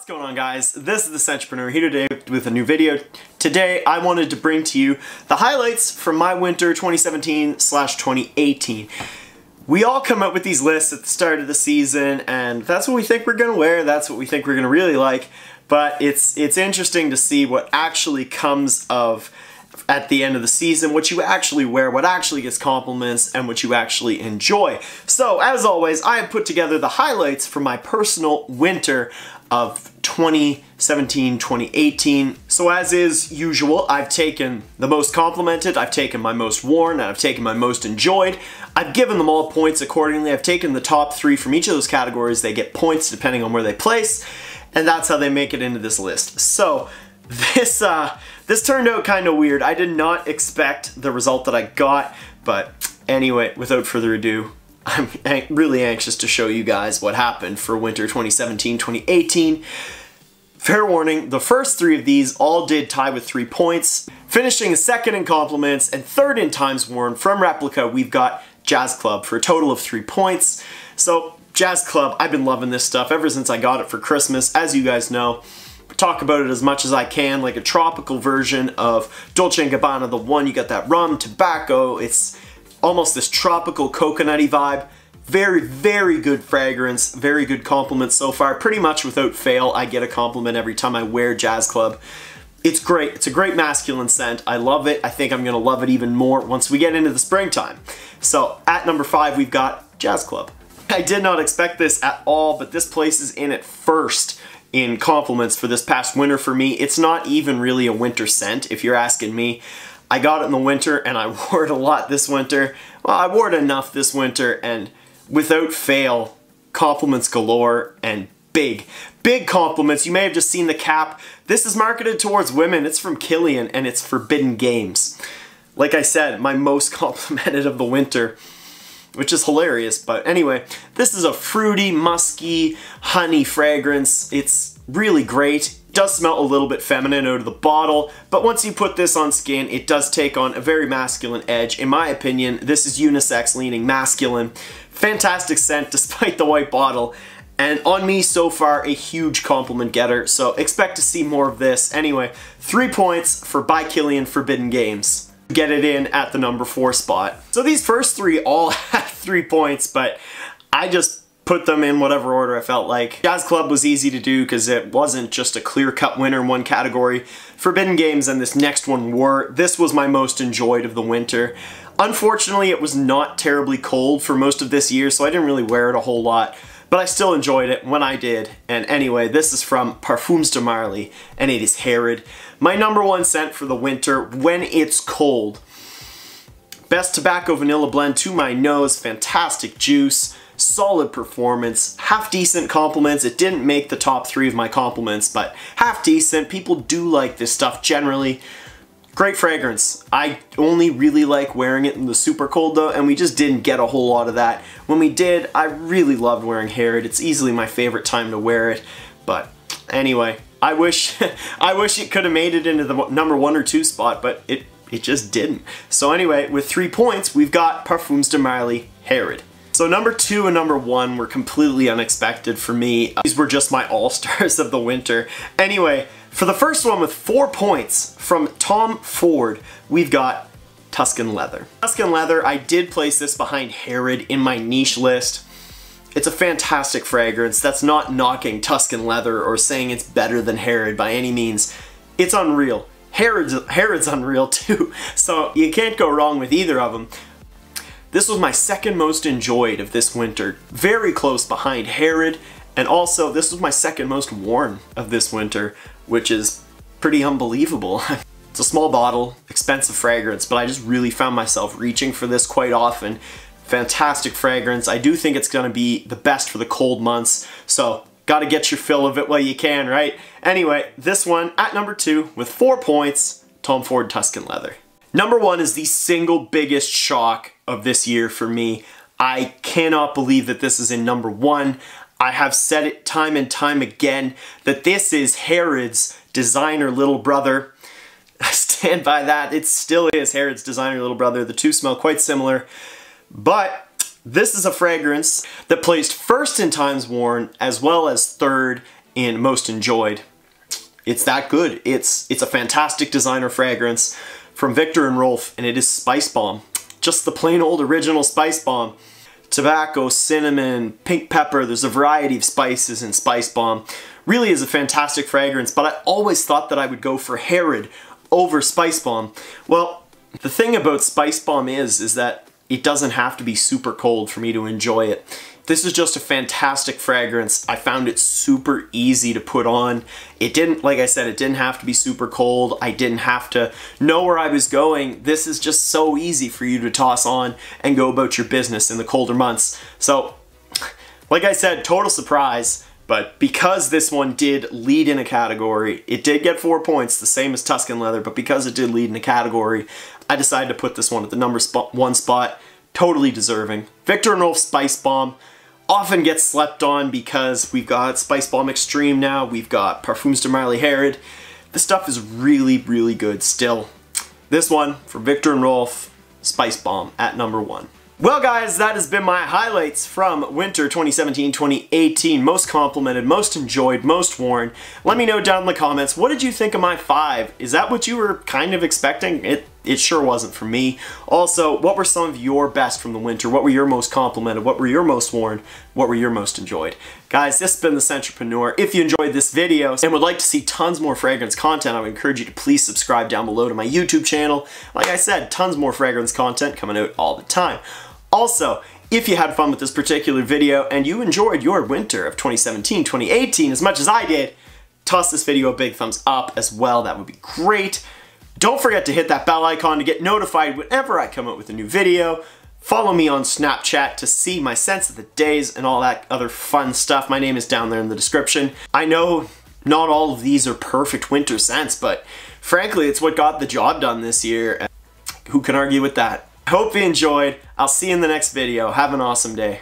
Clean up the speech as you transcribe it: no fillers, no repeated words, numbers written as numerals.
What's going on, guys? This is the Sentrepreneur here today with a new video. Today I wanted to bring to you the highlights from my winter 2017/2018. We all come up with these lists at the start of the season, and that's what we think we're gonna wear, that's what we think we're gonna really like, but it's interesting to see what actually comes of at the end of the season, what you actually wear, what actually gets compliments, and what you actually enjoy. So, as always, I have put together the highlights for my personal winter of 2017-2018. So as is usual, I've taken the most complimented, I've taken my most worn, and I've taken my most enjoyed. I've given them all points accordingly. I've taken the top 3 from each of those categories. They get points depending on where they place, and that's how they make it into this list. So this turned out kind of weird. I did not expect the result that I got, but anyway, without further ado, I'm really anxious to show you guys what happened for winter 2017-2018. Fair warning, the first 3 of these all did tie with 3 points. Finishing second in compliments and third in times worn from Replica, we've got Jazz Club for a total of 3 points. So Jazz Club, I've been loving this stuff ever since I got it for Christmas. As you guys know, talk about it as much as I can, like a tropical version of Dolce & Gabbana The One. You got that rum, tobacco, it's almost this tropical coconutty vibe. Very, very good fragrance, very good compliment so far. Pretty much without fail, I get a compliment every time I wear Jazz Club. It's great. It's a great masculine scent. I love it. I think I'm gonna love it even more once we get into the springtime. So at number 5, we've got Jazz Club. I did not expect this at all, but this places in at first in compliments for this past winter for me. It's not even really a winter scent, if you're asking me. I got it in the winter and I wore it a lot this winter. Well, I wore it enough this winter, and without fail, compliments galore and big compliments. You may have just seen the cap. This is marketed towards women. It's from Kilian and it's Forbidden Games. Like I said, my most complimented of the winter, which is hilarious, but anyway, this is a fruity, musky, honey fragrance. It's really great. It does smell a little bit feminine out of the bottle, but once you put this on skin, it does take on a very masculine edge. In my opinion, this is unisex leaning masculine. Fantastic scent despite the white bottle, and on me so far, a huge compliment getter, so expect to see more of this. Anyway, 3 points for By Kilian Forbidden Games. Get it in at the number 4 spot. So these first 3 all had 3 points, but I just put them in whatever order I felt like. Jazz Club was easy to do because it wasn't just a clear-cut winner in one category. Forbidden Games and this next one were. This was my most enjoyed of the winter. Unfortunately, it was not terribly cold for most of this year, so I didn't really wear it a whole lot, but I still enjoyed it when I did. And anyway, this is from Parfums de Marly, and it is Herod. My number 1 scent for the winter when it's cold. Best tobacco vanilla blend to my nose, fantastic juice, solid performance, half decent compliments. It didn't make the top 3 of my compliments, but half decent. People do like this stuff generally. Great fragrance. I only really like wearing it in the super cold though, and we just didn't get a whole lot of that. When we did, I really loved wearing Herod. It's easily my favorite time to wear it, but anyway, I wish it could have made it into the number 1 or 2 spot, but it just didn't. So anyway, with 3 points, we've got Parfums de Marly Herod. So number 2 and number 1 were completely unexpected for me. These were just my all-stars of the winter. Anyway, for the first one with 4 points from Tom Ford, we've got Tuscan Leather. Tuscan Leather, I did place this behind Herod in my niche list. It's a fantastic fragrance. That's not knocking Tuscan Leather or saying it's better than Herod by any means. It's unreal. Herod's unreal too, so you can't go wrong with either of them. This was my second most enjoyed of this winter, very close behind Herod, and also this was my second most worn of this winter, which is pretty unbelievable. It's a small bottle, expensive fragrance, but I just really found myself reaching for this quite often. Fantastic fragrance. I do think it's gonna be the best for the cold months, so gotta get your fill of it while you can, right? Anyway, this one at number 2 with 4 points, Tom Ford Tuscan Leather. Number 1 is the single biggest shock of this year for me. I cannot believe that this is in number 1. I have said it time and time again that this is Herod's designer little brother. I stand by that. It still is Herod's designer little brother. The 2 smell quite similar, but this is a fragrance that placed first in times worn as well as third in most enjoyed. It's that good. It's a fantastic designer fragrance from Viktor&Rolf, and it is Spicebomb. Just the plain old original Spicebomb. Tobacco, cinnamon, pink pepper, there's a variety of spices in Spicebomb. Really is a fantastic fragrance, but I always thought that I would go for Herod over Spicebomb. Well, the thing about Spicebomb is that it doesn't have to be super cold for me to enjoy it. This is just a fantastic fragrance. I found it super easy to put on. It didn't, like I said, it didn't have to be super cold. I didn't have to know where I was going. This is just so easy for you to toss on and go about your business in the colder months. So, like I said, total surprise. But because this one did lead in a category, it did get 4 points, the same as Tuscan Leather, but because it did lead in a category, I decided to put this one at the number 1 spot. Totally deserving. Viktor&Rolf Spicebomb often gets slept on because we've got Spicebomb Extreme now, we've got Parfums de Marly Herod. This stuff is really, really good still. This one for Viktor&Rolf Spicebomb at number 1. Well guys, that has been my highlights from winter 2017-2018. Most complimented, most enjoyed, most worn. Let me know down in the comments, what did you think of my 5? Is that what you were kind of expecting? It sure wasn't for me. Also, what were some of your best from the winter? What were your most complimented? What were your most worn? What were your most enjoyed? Guys, this has been The Centrepreneur. If you enjoyed this video and would like to see tons more fragrance content, I would encourage you to please subscribe down below to my YouTube channel. Like I said, tons more fragrance content coming out all the time. Also, if you had fun with this particular video and you enjoyed your winter of 2017-2018 as much as I did, toss this video a big thumbs up as well. That would be great. Don't forget to hit that bell icon to get notified whenever I come out with a new video. Follow me on Snapchat to see my scents of the days and all that other fun stuff. My name is down there in the description. I know not all of these are perfect winter scents, but frankly, it's what got the job done this year. Who can argue with that? I hope you enjoyed. I'll see you in the next video. Have an awesome day.